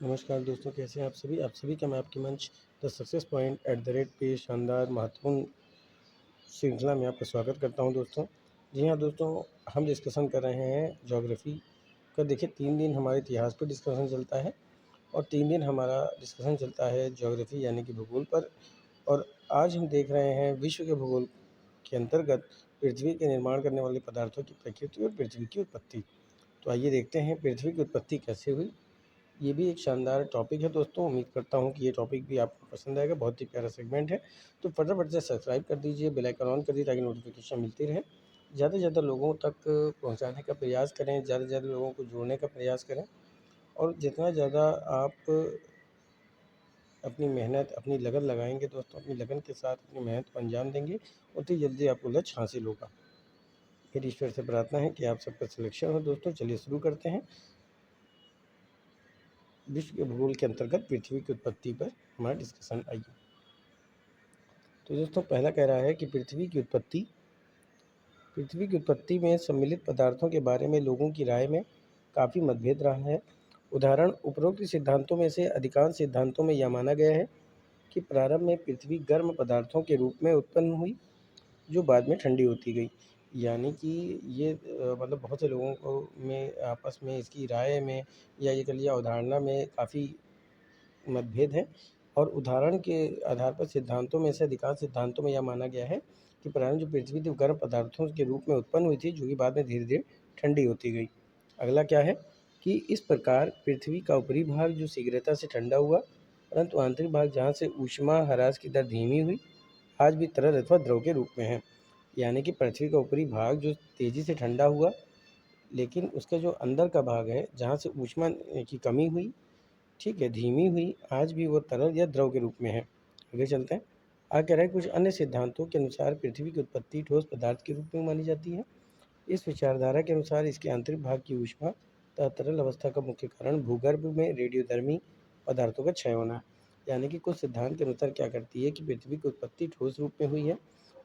नमस्कार दोस्तों, कैसे हैं आप सभी का मैं आपके मंच the success point at the rate पे शानदार महत्वपूर्ण श्रृंखला में आपका स्वागत करता हूं दोस्तों। जी हाँ दोस्तों, हम डिस्कशन कर रहे हैं ज्योग्राफी का। देखिए 3 दिन हमारे इतिहास पर डिस्कशन चलता है और 3 दिन हमारा डिस्कशन चलता है ज्योग्राफी यानी कि भूगोल पर। और आज हम देख रहे हैं विश्व के भूगोल के अंतर्गत पृथ्वी के निर्माण करने वाले पदार्थों की प्रकृति और पृथ्वी की उत्पत्ति। तो आइए देखते हैं पृथ्वी की उत्पत्ति कैसे हुई। ये भी एक शानदार टॉपिक है दोस्तों। उम्मीद करता हूँ कि ये टॉपिक भी आपको पसंद आएगा। बहुत ही प्यारा सेगमेंट है। तो फटाफट से सब्सक्राइब कर दीजिए, बेल आइकन ऑन कर दीजिए ताकि नोटिफिकेशन मिलती रहे। ज़्यादा से ज़्यादा लोगों तक पहुँचाने का प्रयास करें, ज़्यादा से ज़्यादा लोगों को जोड़ने का प्रयास करें। और जितना ज़्यादा आप अपनी मेहनत, अपनी लगन लगाएंगे दोस्तों, अपनी लगन के साथ अपनी मेहनत को अंजाम देंगे, उतनी जल्दी आपको लक्ष्य हासिल होगा। मेरी ईश्वर से प्रार्थना है कि आप सबका सिलेक्शन हो दोस्तों। चलिए शुरू करते हैं। विश्व के भूगोल के अंतर्गत पृथ्वी की उत्पत्ति पर हमारा डिस्कशन। आइए तो दोस्तों, पहला कह रहा है कि पृथ्वी की उत्पत्ति में सम्मिलित पदार्थों के बारे में लोगों की राय में काफ़ी मतभेद रहा है। उदाहरण, उपरोक्त सिद्धांतों में से अधिकांश सिद्धांतों में यह माना गया है कि प्रारंभ में पृथ्वी गर्म पदार्थों के रूप में उत्पन्न हुई जो बाद में ठंडी होती गई। यानी कि ये मतलब बहुत से लोगों को में आपस में इसकी राय में या ये कह लीजिए अवधारणा में काफ़ी मतभेद है। और उदाहरण के आधार पर सिद्धांतों में से अधिकांश सिद्धांतों में यह माना गया है कि प्रारंभ जो पृथ्वी थी गर्म पदार्थों के रूप में उत्पन्न हुई थी जो कि बाद में धीरे धीरे ठंडी होती गई। अगला क्या है कि इस प्रकार पृथ्वी का ऊपरी भाग जो शीघ्रता से ठंडा हुआ, परंतु आंतरिक भाग जहाँ से ऊष्मा ह्रास की दर धीमी हुई, आज भी तरल अथवा द्रव के रूप में है। यानी कि पृथ्वी का ऊपरी भाग जो तेज़ी से ठंडा हुआ, लेकिन उसका जो अंदर का भाग है जहाँ से ऊष्मा की कमी हुई, ठीक है, धीमी हुई, आज भी वो तरल या द्रव के रूप में है। आगे चलते हैं। आगे कह रहा है कुछ अन्य सिद्धांतों के अनुसार पृथ्वी की उत्पत्ति ठोस पदार्थ के रूप में मानी जाती है। इस विचारधारा के अनुसार इसके आंतरिक भाग की ऊष्मा तथा तरल अवस्था का मुख्य कारण भूगर्भ में रेडियोधर्मी पदार्थों का क्षय होना है। यानी कि कुछ सिद्धांत के अनुसार क्या करती है कि पृथ्वी की उत्पत्ति ठोस रूप में हुई है,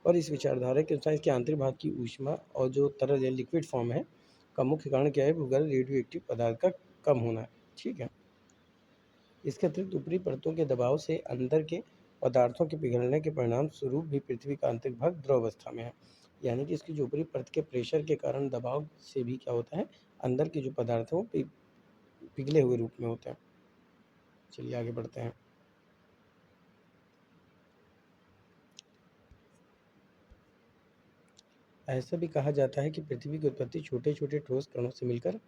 और इस विचारधारा के अनुसार इसके आंतरिक भाग की ऊष्मा और जो तरल या लिक्विड फॉर्म है का मुख्य कारण क्या है, भूगर्भ रेडियो एक्टिव पदार्थ का कम होना है। ठीक है। इसके अतिरिक्त ऊपरी परतों के दबाव से अंदर के पदार्थों के पिघलने के परिणाम स्वरूप भी पृथ्वी का आंतरिक भाग द्रव अवस्था में है। यानी कि इसकी जो ऊपरी परत के प्रेशर के कारण दबाव से भी क्या होता है, अंदर के जो पदार्थ हैं वो पिघले हुए रूप में होते हैं। चलिए आगे बढ़ते हैं। ऐसा भी कहा जाता है कि पृथ्वी की उत्पत्ति छोटे छोटे ठोस कणों से मिलकर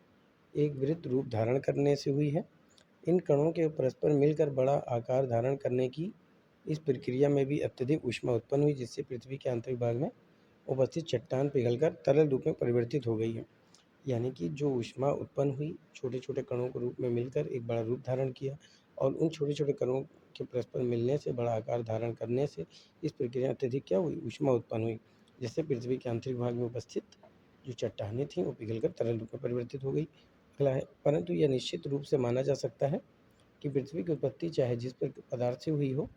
एक वृत्त रूप धारण करने से हुई है। इन कणों के परस्पर मिलकर बड़ा आकार धारण करने की इस प्रक्रिया में भी अत्यधिक ऊष्मा उत्पन्न हुई, जिससे पृथ्वी के आंतरिक भाग में उपस्थित चट्टान पिघलकर तरल रूप में परिवर्तित हो गई है। यानी कि जो ऊष्मा उत्पन्न हुई छोटे छोटे कणों के रूप में मिलकर एक बड़ा रूप धारण किया, और उन छोटे छोटे कणों के परस्पर मिलने से बड़ा आकार धारण करने से इस प्रक्रिया में अत्यधिक क्या हुई, ऊष्मा उत्पन्न हुई, जिससे पृथ्वी के आंतरिक भाग में उपस्थित जो चट्टानें थीं वो पिघलकर तरल रूप में परिवर्तित हो गई। अगला है, परंतु यह निश्चित रूप से माना जा सकता है कि पृथ्वी की उत्पत्ति चाहे जिस पदार्थ से हुई हो,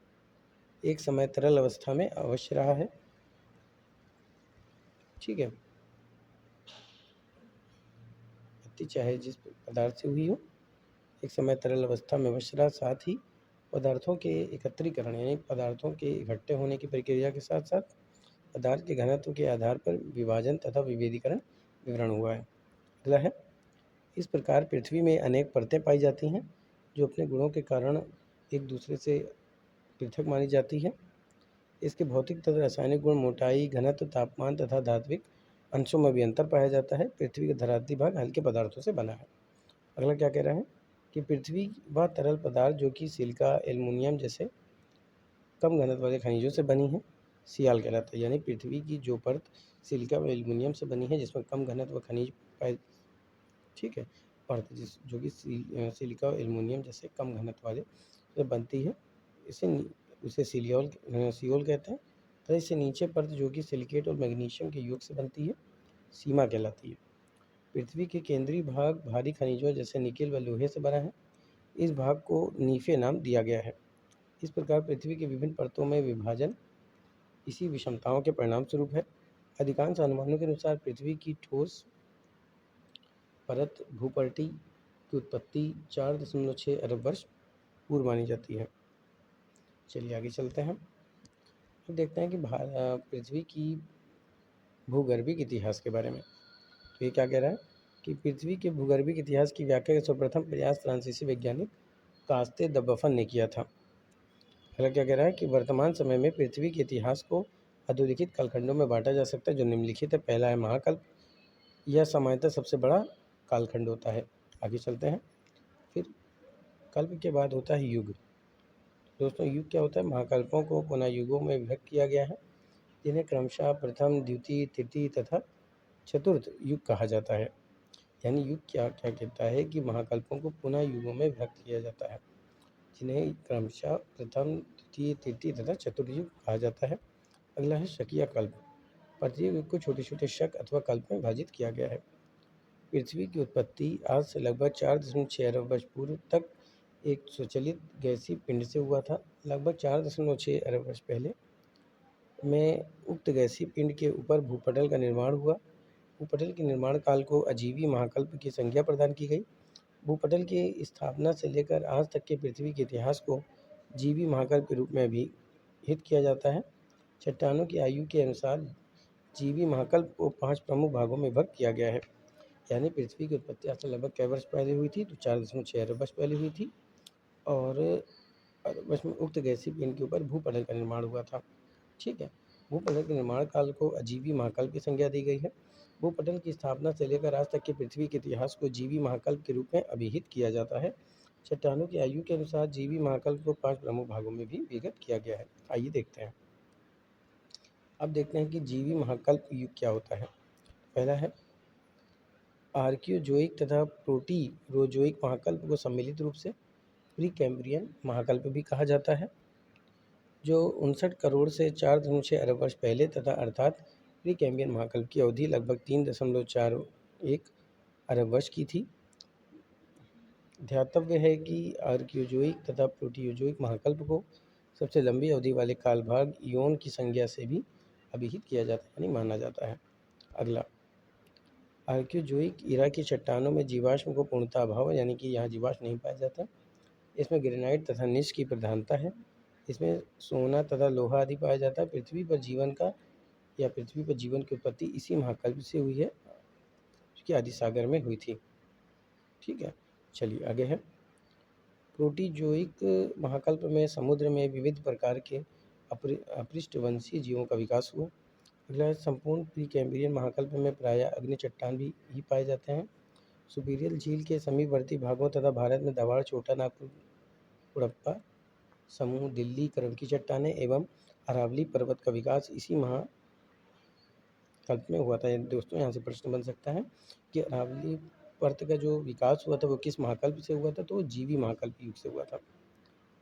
एक समय तरल अवस्था में अवश्य रहा है। ठीक है। उत्पत्ति चाहे जिस पदार्थ से हुई हो, एक समय तरल अवस्था में अवश्य रहा। साथ ही पदार्थों के एकत्रीकरण यानी पदार्थों के इकट्ठे होने की प्रक्रिया के साथ साथ पदार्थ के घनत्व के आधार पर विभाजन तथा विभेदीकरण विवरण हुआ है। अगला है, इस प्रकार पृथ्वी में अनेक परतें पाई जाती हैं जो अपने गुणों के कारण एक दूसरे से पृथक मानी जाती है। इसके भौतिक तथा रासायनिक गुण, मोटाई, घनत्व, तापमान तथा धात्विक अंशों में भी अंतर पाया जाता है। पृथ्वी का धरातली भाग हल्के पदार्थों से बना है। अगला क्या कह रहा है कि पृथ्वी वह तरल पदार्थ जो कि सिलिका, एल्युमिनियम जैसे कम घनत्व वाले खनिजों से बनी है, सियाल कहलाता है। यानी पृथ्वी की जो परत सिलिका व एल्युमिनियम से बनी है जिसमें कम घनत्व खनिज पाए, ठीक है, परत जिस जो कि सिलिका और एल्युमिनियम जैसे कम घनत्व वाले से बनती है, इसे उसे सियोल कहते हैं। तो इससे नीचे परत जो कि सिलिकेट और मैग्नीशियम के योग से बनती है, सीमा कहलाती है। पृथ्वी के केंद्रीय भाग भारी खनिजों जैसे निकेल व लोहे से बना है। इस भाग को नीफे नाम दिया गया है। इस प्रकार पृथ्वी के विभिन्न परतों में विभाजन इसी विषमताओं के परिणाम स्वरूप है। अधिकांश अनुमानों के अनुसार पृथ्वी की ठोस परत भूपर्टी की उत्पत्ति 4.6 अरब वर्ष पूर्व मानी जाती है। चलिए आगे चलते हैं। अब देखते हैं कि पृथ्वी की भूगर्भिक इतिहास के बारे में। तो ये क्या कह रहा है कि पृथ्वी के भूगर्भिक इतिहास की व्याख्या का सर्वप्रथम प्रयास फ्रांसीसी वैज्ञानिक कास्ते द बफन ने किया था। अगला क्या कह रहा है कि वर्तमान समय में पृथ्वी के इतिहास को अधोलिखित कालखंडों में बांटा जा सकता है जो निम्नलिखित है। पहला है महाकल्प, यह सामान्यतः सबसे बड़ा कालखंड होता है। आगे चलते हैं। फिर कल्प के बाद होता है युग। दोस्तों युग क्या होता है? महाकल्पों को पुनः युगों में विभक्त किया गया है, जिन्हें क्रमशः प्रथम, द्वितीय, तृतीय तथा चतुर्थ युग कहा जाता है। यानी युग क्या क्या कहता है कि महाकल्पों को पुनः युगों में विभक्त किया जाता है, जिन्हें क्रमशः प्रथम, द्वितीय, तृतीय तथा चतुर्थ युग कहा जाता है। अगला है शकीय कल्प। प्रत्येक युग को छोटे छोटे शक अथवा कल्प में विभाजित किया गया है। पृथ्वी की उत्पत्ति आज से लगभग 4.6 अरब वर्ष पूर्व तक एक स्वचालित गैसीय पिंड से हुआ था। लगभग 4.6 अरब वर्ष पहले में उक्त गैसीय पिंड के ऊपर भूपटल का निर्माण हुआ। भूपटल के निर्माण काल को अजीवी महाकल्प की संज्ञा प्रदान की गई। भूपटल की स्थापना से लेकर आज तक के पृथ्वी के इतिहास को जीवी महाकल्प के रूप में अभिहित किया जाता है। चट्टानों की आयु के अनुसार जीवी महाकल्प को 5 प्रमुख भागों में विभक्त किया गया है। यानी पृथ्वी की उत्पत्ति आज से लगभग कै वर्ष पहले हुई थी? तो 4.6 अरब वर्ष पहले हुई थी। और अरब वर्ष में उक्त गैसीय पिंड के ऊपर भूपटल का निर्माण हुआ था। ठीक है। भूपटल के निर्माण काल को अजीवी महाकल्प की संज्ञा दी गई है। भूपटल की स्थापना से लेकर आज तक के पृथ्वी के इतिहास को जीवी महाकल्प के रूप में अभिहित किया जाता है। चट्टानों की आयु के अनुसार जीवी महाकल्प को 5 प्रमुख भागों में भी विभक्त किया गया है। आइए देखते हैं। अब देखते हैं कि जीवी महाकल्प युग क्या होता है। पहला है आर्कियोजोइक तथा प्रोटीरोजोइक महाकल्प को सम्मिलित रूप से प्री कैम्ब्रियन महाकल्प भी कहा जाता है, जो 59 करोड़ से 4.6 अरब वर्ष पहले तथा अर्थात प्री कैम्ब्रियन महाकल्प की अवधि लगभग 3.41 अरब वर्ष की थी। ध्यातव्य है कि आर्कियोजोइक तथा प्रोटीयोजोइक महाकल्प को सबसे लंबी अवधि वाले काल भाग इयोन की संज्ञा से भी अभिहित किया जाता है, यानी माना जाता है। अगला आर्कियोजोइक इरा की चट्टानों में जीवाश्म को पूर्णतः अभाव है, यानी कि यहाँ जीवाश्म नहीं पाया जाता। इसमें ग्रेनाइट तथा निश की प्रधानता है। इसमें सोना तथा लोहा आदि पाया जाता है। पृथ्वी पर जीवन की उत्पत्ति इसी महाकल्प से हुई है, जो कि आदि सागर में हुई थी। ठीक है। चलिए आगे है। प्रोटीजोइक महाकल्प में समुद्र में विविध प्रकार के अपृष्ठवंशी जीवों का विकास हुआ। अगला है संपूर्ण प्री कैम्ब्रियन महाकल्प में प्रायः अग्नि चट्टान भी ही पाए जाते हैं। सुपीरियल झील के समीपवर्ती भागों तथा भारत में दवाड़, छोटा नागपुर, कुड़प्पा समूह, दिल्ली क्रम की चट्टानें एवं अरावली पर्वत का विकास इसी महाकल्प में हुआ था। दोस्तों यहाँ से प्रश्न बन सकता है कि अरावली पर्वत का जो विकास हुआ था वो किस महाकल्प से हुआ था? तो वो जीवी महाकल्प युग से हुआ था।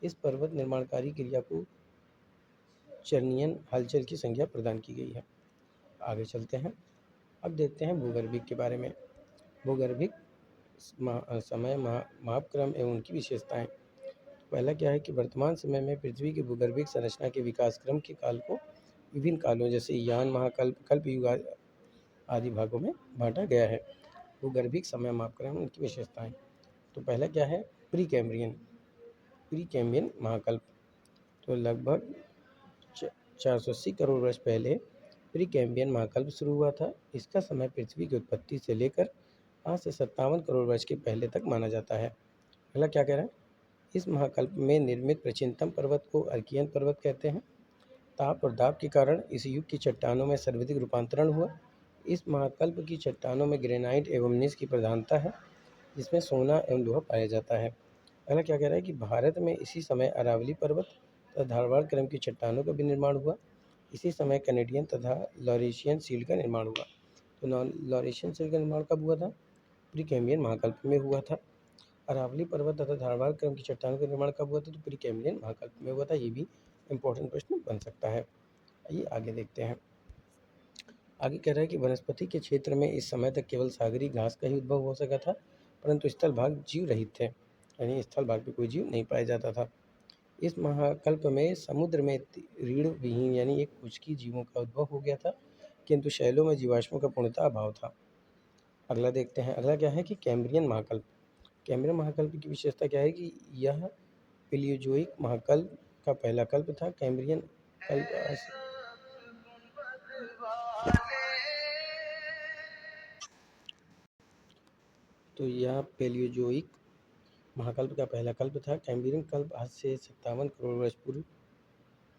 इस पर्वत निर्माणकारी क्रिया को चर्नियन हलचल की संज्ञा प्रदान की गई है। आगे चलते हैं। अब देखते हैं भूगर्भिक के बारे में। भूगर्भिक समय मापक्रम एवं उनकी विशेषताएं। पहला क्या है कि वर्तमान समय में पृथ्वी की भूगर्भिक संरचना के विकास क्रम के काल को विभिन्न कालों जैसे यान महाकल्प, कल्प युग आदि भागों में बांटा गया है। भूगर्भिक समय मापक्रम, उनकी विशेषताएं। तो पहला क्या है? प्री कैम्ब्रियन महाकल्प। तो लगभग 480 करोड़ वर्ष पहले प्री कैम्ब्रियन महाकल्प शुरू हुआ था। इसका समय पृथ्वी की उत्पत्ति से लेकर आज से 57 करोड़ वर्ष के पहले तक माना जाता है। अगला क्या कह रहा है? इस महाकल्प में निर्मित प्राचीनतम पर्वत को अर्कियन पर्वत कहते हैं। ताप और दाब के कारण इस युग की चट्टानों में सर्वाधिक रूपांतरण हुआ। इस महाकल्प की चट्टानों में ग्रेनाइट एवं निश की प्रधानता है, जिसमें सोना एवं लोहा पाया जाता है। अगला क्या कह रहा है कि भारत में इसी समय अरावली पर्वत तथा धारवाड़ क्रम की चट्टानों का भी निर्माण हुआ। इसी समय कैनेडियन तथा लॉरेशियन सील्ड का निर्माण हुआ। तो लॉरेशियन सील्ड का निर्माण कब हुआ था? प्री कैम्ब्रियन महाकल्प में हुआ था। अरावली पर्वत तथा धारवाड़ क्रम की चट्टानों का निर्माण कब हुआ था? तो प्री कैम्ब्रियन महाकल्प में हुआ था। ये भी इंपॉर्टेंट प्रश्न बन सकता है। आइए आगे देखते हैं। आगे कह रहा है कि वनस्पति के क्षेत्र में इस समय तक केवल सागरी घास का ही उद्भव हो सका था, परंतु स्थल भाग जीव रहित थे, यानी स्थल भाग पे कोई जीव नहीं पाया जाता था। इस महाकल्प में समुद्र में रीढ़ विहीन यानी एक पुचकी जीवों का उद्भव हो गया था, किंतु शैलों में जीवाश्मों का पूर्णतः अभाव था। अगला देखते हैं। अगला क्या है कि कैम्ब्रियन महाकल्प। कैम्ब्रियन महाकल्प की विशेषता क्या है कि यह पेलियोजोइक महाकल्प का पहला कल्प था। कैम्ब्रियन कल्प तो यह पेलियोजोइक महाकल्प का पहला कल्प था। कैम्ब्रियन कल्प आज से 57 करोड़ वर्ष पूर्व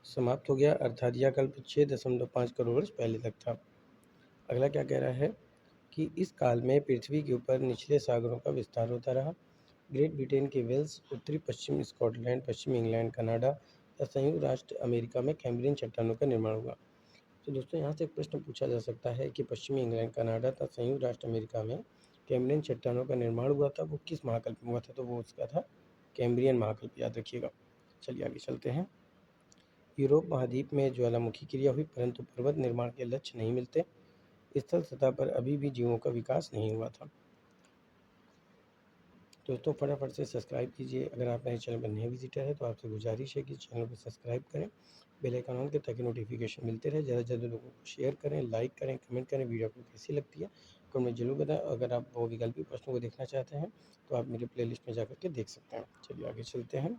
समाप्त हो गया, अर्थात यह कल्प 6.5 करोड़ वर्ष पहले तक था। अगला क्या कह रहा है कि इस काल में पृथ्वी के ऊपर निचले सागरों का विस्तार होता रहा। ग्रेट ब्रिटेन के वेल्स, उत्तरी पश्चिम स्कॉटलैंड, पश्चिमी इंग्लैंड, कनाडा या संयुक्त राष्ट्र अमेरिका में कैम्ब्रियन चट्टानों का निर्माण हुआ। तो दोस्तों यहाँ से एक प्रश्न पूछा जा सकता है कि पश्चिमी इंग्लैंड, कनाडा तथा संयुक्त राष्ट्र अमेरिका में कैम्ब्रियन चट्टानों का निर्माण हुआ था, वो किस महाकल्प में हुआ था? तो वो उसका था कैम्ब्रियन महाकल्प, याद रखिएगा। चलिए आगे चलते हैं। यूरोप महाद्वीप में ज्वालामुखी क्रिया हुई, परंतु पर्वत निर्माण के लक्ष्य नहीं मिलते। स्थल सतह पर अभी भी जीवों का विकास नहीं हुआ था। दोस्तों फटाफट से सब्सक्राइब कीजिए। अगर आप मेरे चैनल पर नए विजिटर हैं तो आपसे गुजारिश है कि चैनल को सब्सक्राइब करें, बेल आइकन ऑन करें ताकि नोटिफिकेशन मिलते रहे। ज़्यादा से ज़्यादा लोगों को शेयर करें, लाइक करें, कमेंट करें। वीडियो आपको कैसी लगती है कमेंट में जरूर बताएं। अगर आप बहुविकल्पी प्रश्नों को देखना चाहते हैं तो आप मेरे प्लेलिस्ट में जाकर के देख सकते हैं। चलिए आगे चलते हैं।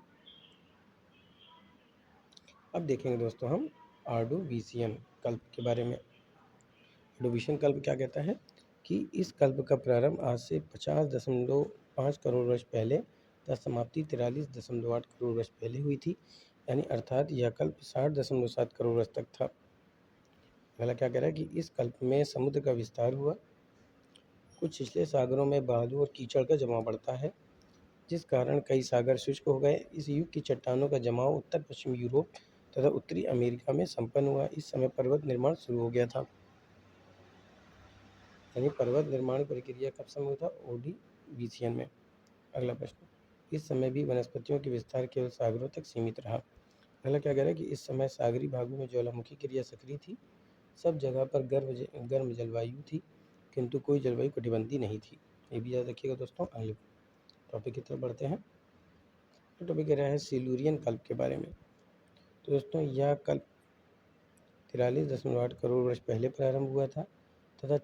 अब देखेंगे दोस्तों हम ऑर्डोविशियन कल्प के बारे में। ऑर्डोविशियन कल्प क्या कहता है कि इस कल्प का प्रारंभ आज से 50.5 करोड़ वर्ष पहले तथा समाप्ति 43.8 करोड़ वर्ष पहले हुई थी, यानी अर्थात यह कल्प 60.7 करोड़ वर्ष तक था। अगला क्या कह रहा है कि इस कल्प में समुद्र का विस्तार हुआ। कुछ निचले सागरों में बालू और कीचड़ का जमाव बढ़ता है, जिस कारण कई सागर शुष्क हो गए। इस युग की चट्टानों का जमाव उत्तर पश्चिम यूरोप तथा उत्तरी अमेरिका में संपन्न हुआ। इस समय पर्वत निर्माण शुरू हो गया था। यानी पर्वत निर्माण प्रक्रिया कब समय हुआ था? ऑर्डोविशियन में। अगला प्रश्न, इस समय भी वनस्पतियों के विस्तार केवल सागरों तक सीमित रहा। अगला क्या कह रहा है कि इस समय सागरी भागों में ज्वालामुखी क्रिया सक्रिय थी। सब जगह पर गर्म जलवायु थी, किंतु कोई जलवायु कटिबंधीय नहीं थी। ये भी याद रखिएगा दोस्तों। अगले टॉपिक की तरफ बढ़ते हैं। तो टॉपिक कह रहा है सिल्यूरियन कल्प के बारे में। तो दोस्तों यह कल्प 43.8 करोड़ वर्ष पहले प्रारंभ हुआ था तथा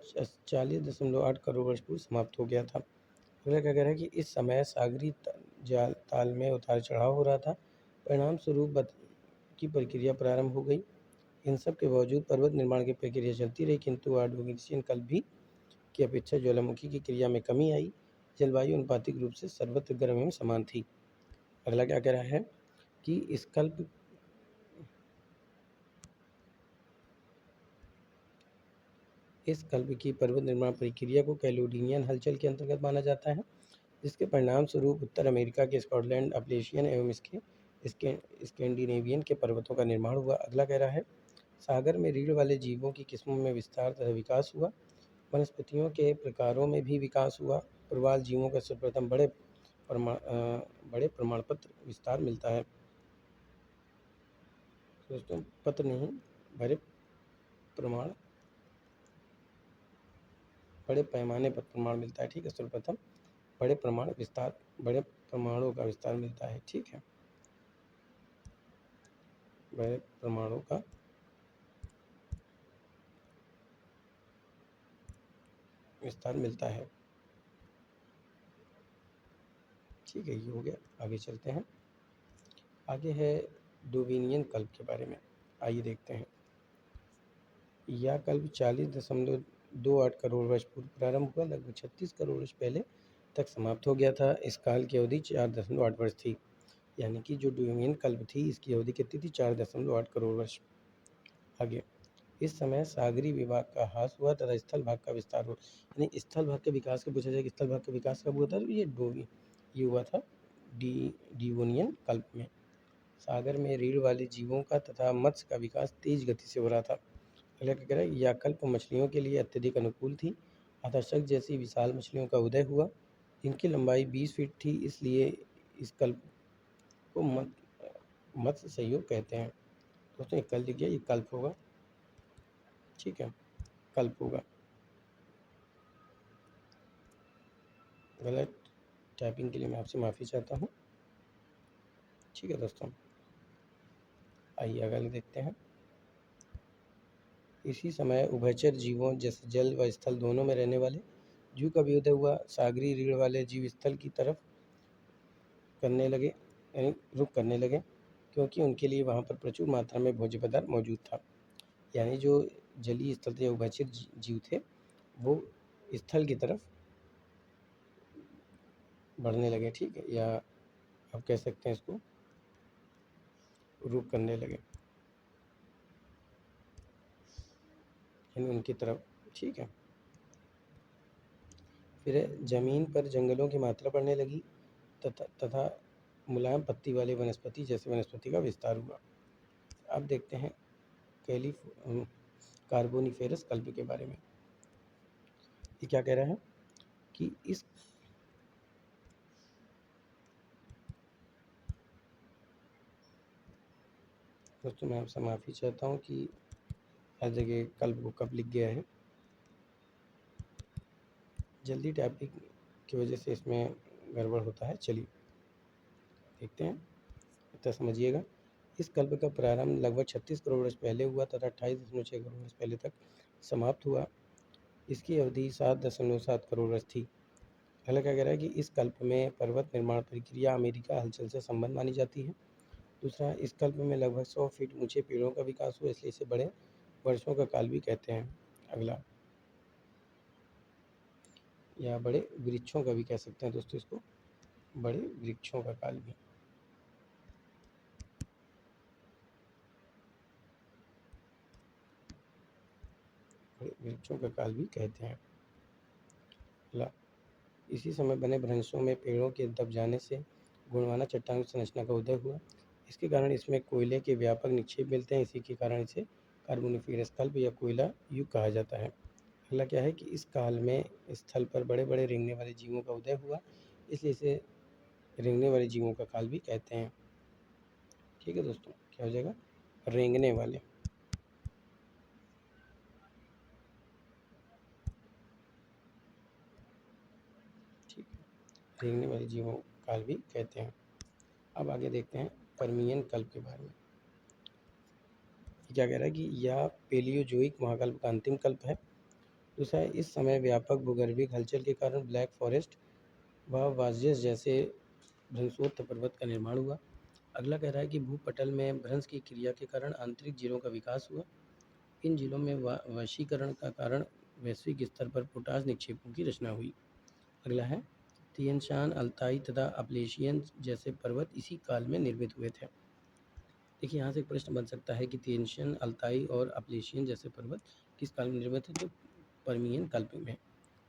40.8 करोड़ वर्ष पूर्व समाप्त हो गया था। अगला क्या कह रहा है कि इस समय सागरी ताल में उतार चढ़ाव हो रहा था, परिणाम स्वरूप की प्रक्रिया प्रारंभ हो गई। इन सब के बावजूद पर्वत निर्माण की प्रक्रिया चलती रही, किंतु ऑर्डोविशियन कल्प भी की अपेक्षा ज्वालामुखी की क्रिया में कमी आई। जलवायु अनुपातिक रूप से सर्वत्र गर्म एवं समान थी। अगला क्या कह रहा है कि इस कल्प की पर्वत निर्माण प्रक्रिया को कैलोडीनियन हलचल के अंतर्गत माना जाता है, जिसके परिणाम स्वरूप उत्तर अमेरिका के स्कॉटलैंड, अपलेशियन एवं इसके स्कैंडिनेवियन के पर्वतों का निर्माण हुआ। अगला कह रहा है सागर में रीढ़ वाले जीवों की किस्मों में विस्तार तथा विकास हुआ। वनस्पतियों के प्रकारों में भी विकास हुआ। प्रवाल जीवों का सर्वप्रथम बड़े प्रमाणपत्र विस्तार मिलता है। दोस्तों पत्र नहीं, बड़े प्रमाण बड़े पैमाने पर प्रमाण मिलता है। ठीक है, सर्वप्रथम बड़े प्रमाणों का विस्तार मिलता है। ठीक है, बड़े प्रमाणों का विस्तार मिलता है। ठीक है, ये हो गया। आगे चलते हैं। आगे है डोविनियन कल्प के बारे में। आइए देखते हैं। यह कल्प 40.28 करोड़ वर्ष पूर्व प्रारंभ हुआ, लगभग 36 करोड़ वर्ष पहले तक समाप्त हो गया था। इस काल की अवधि 4.8 वर्ष थी, यानी कि जो डोविनियन कल्प थी इसकी अवधि कितनी थी? 4.8 करोड़ वर्ष। आगे, इस समय सागरी विभाग का ह्रास हुआ तथा स्थल भाग का विस्तार हुआ। यानी स्थल भाग के विकास का पूछा जाए कि स्थल भाग का विकास कब हुआ था? ये हुआ था डिवोनियन कल्प में। सागर में रीढ़ वाले जीवों का तथा मत्स्य का विकास तेज गति से हो रहा था। अगला क्या कह रहा है? यह कल्प मछलियों के लिए अत्यधिक अनुकूल थी। आकर्षक जैसी विशाल मछलियों का उदय हुआ। इनकी लंबाई 20 फीट थी, इसलिए इस कल्प को मत्स्य सहयोग कहते हैं। दोस्तों एक कल लिखिए, ये कल्प होगा। ठीक है, कल्प होगा। गलत टाइपिंग के लिए मैं आपसे माफ़ी चाहता हूँ। ठीक है दोस्तों, आइए अगला देखते हैं। इसी समय उभयचर जीवों जैसे जल व स्थल दोनों में रहने वाले जीव का भी उदय हुआ। सागरी रीढ़ वाले जीव स्थल की तरफ करने लगे यानी रुख करने लगे, क्योंकि उनके लिए वहाँ पर प्रचुर मात्रा में भोज्य पदार्थ मौजूद था। यानी जो जलीय स्थल थे, उभयचर जीव थे, वो स्थल की तरफ बढ़ने लगे, ठीक है, या आप कह सकते हैं इसको रुख करने लगे, यानी उनकी तरफ, ठीक है। फिर ज़मीन पर जंगलों की मात्रा बढ़ने लगी तथा मुलायम पत्ती वाले वनस्पति जैसे वनस्पति का विस्तार हुआ। अब देखते हैं कार्बोनिफेरस कल्प के बारे में। ये क्या कह रहा है कि इस दोस्तों मैं आपसे माफ़ी चाहता हूँ कि हर जगह कल्प को कब लिख गया है, जल्दी टाइपिंग की वजह से इसमें गड़बड़ होता है। चलिए देखते हैं, इतना समझिएगा। इस कल्प का प्रारंभ लगभग 36 करोड़ वर्ष पहले हुआ तथा 28.6 करोड़ वर्ष पहले तक समाप्त हुआ। इसकी अवधि 7.7 करोड़ वर्ष थी। अगला क्या कह रहा है कि इस कल्प में पर्वत निर्माण प्रक्रिया अमेरिका हलचल से संबंध मानी जाती है। दूसरा, इस कल्प में लगभग 100 फीट ऊंचे पेड़ों का विकास हुआ, इसलिए इसे बड़े वर्षों का काल भी कहते हैं। अगला, या बड़े वृक्षों का भी कह सकते हैं दोस्तों इसको, बड़े वृक्षों का काल भी, बड़े वृक्षों का काल भी कहते हैं। अगला, इसी समय बने भ्रंशों में पेड़ों के दब जाने से गुणवाना चट्टान संरचना का उदय हुआ। इसके कारण इसमें कोयले के व्यापक निक्षेप मिलते हैं, इसी के कारण इसे कार्बोनिफेरस कल्प या कोयला युग कहा जाता है। अगला क्या है कि इस काल में स्थल पर बड़े बड़े रेंगने वाले जीवों का उदय हुआ, इसलिए इसे रेंगने वाले जीवों का काल भी कहते हैं। ठीक है दोस्तों, क्या हो जाएगा, रेंगने वाले, ठीक है, रेंगने वाले जीवों का काल भी कहते हैं। अब आगे देखते हैं पर्मियन कल्प के बारे में। क्या कह रहा है कि यह पेलियोजोइक महाकल्प का अंतिम कल्प है। दूसरा है, इस समय व्यापक भूगर्भिक हलचल के कारण ब्लैक फॉरेस्ट व वाजियस जैसे भ्रंशोत्थ पर्वत का निर्माण हुआ। अगला कह रहा है कि भूपटल में भ्रंश की क्रिया के कारण आंतरिक झीलों का विकास हुआ। इन झीलों में वशीकरण का कारण वैश्विक स्तर पर पोटाश निक्षेपों की रचना हुई। अगला है, तियनशान, अल्ताई तथा अपलेशियन जैसे पर्वत इसी काल में निर्मित हुए थे। देखिए, यहाँ से एक प्रश्न बन सकता है कि तियनशन, अल्ताई और अपलेशियन जैसे पर्वत किस काल में निर्मित थे, तो पर्मियन कल्प में।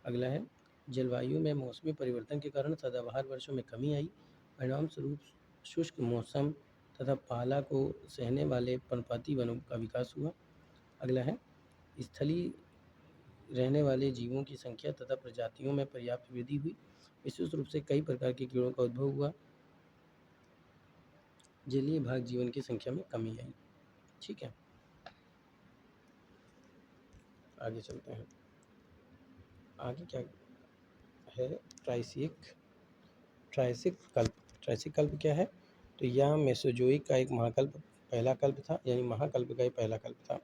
अगला है, जलवायु में मौसमी परिवर्तन के कारण सदाबहार वर्षों में कमी आई, परिणाम स्वरूप शुष्क मौसम तथा पाला को सहने वाले पर्णपाती वनों का विकास हुआ। अगला है, स्थलीय रहने वाले जीवों की संख्या तथा प्रजातियों में पर्याप्त वृद्धि हुई, विशेष रूप से कई प्रकार के कीड़ों का उद्भव हुआ, जलीय भाग जीवन की संख्या में कमी आई। ठीक है, आगे चलते हैं। आगे क्या है, ट्राइसिक ट्राइसिक कल्प। ट्राइसिक कल्प क्या है, तो यह मेसोजोइक का एक महाकल्प पहला कल्प था, यानी महाकल्प का एक पहला कल्प था।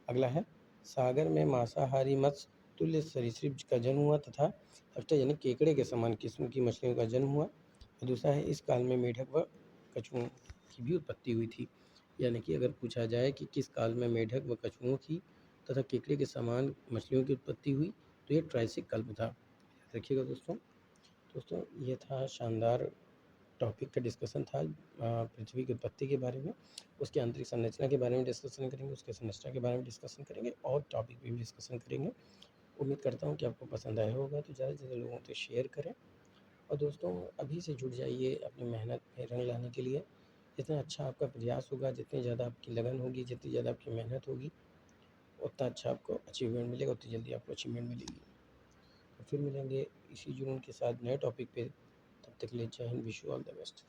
अगला है, सागर में मांसाहारी मत्स्य तुल्य सरीसृप का जन्म हुआ तथा अष्ट यानी केकड़े के समान किस्म की मछलियों का जन्म हुआ। और दूसरा है, इस काल में मेढक व कछुओं की भी उत्पत्ति हुई थी। यानी कि अगर पूछा जाए कि किस काल में मेढक व कछुओं की तथा केकड़े के समान मछलियों की उत्पत्ति हुई, तो ये ट्राइसिक कल्प था। याद रखिएगा दोस्तों। दोस्तों, ये था शानदार टॉपिक का डिस्कशन था, पृथ्वी की उत्पत्ति के बारे में, उसके आंतरिक संरचना के बारे में डिस्कशन करेंगे, उसके संरचना के बारे में डिस्कशन करेंगे और टॉपिक पे भी डिस्कशन करेंगे। उम्मीद करता हूँ कि आपको पसंद आया होगा, तो ज़्यादा से ज़्यादा लोगों से शेयर करें। और दोस्तों, अभी से जुट जाइए अपनी मेहनत में रंग लाने के लिए। जितना अच्छा आपका प्रयास होगा, जितनी ज़्यादा आपकी लगन होगी, जितनी ज़्यादा आपकी मेहनत होगी, उतना अच्छा आपको अचीवमेंट मिलेगा, उतनी जल्दी आपको अचीवमेंट मिलेगी। तो फिर मिलेंगे इसी जुनून के साथ नए टॉपिक पे। तब तक के लिए जय Hind, wish you all the best.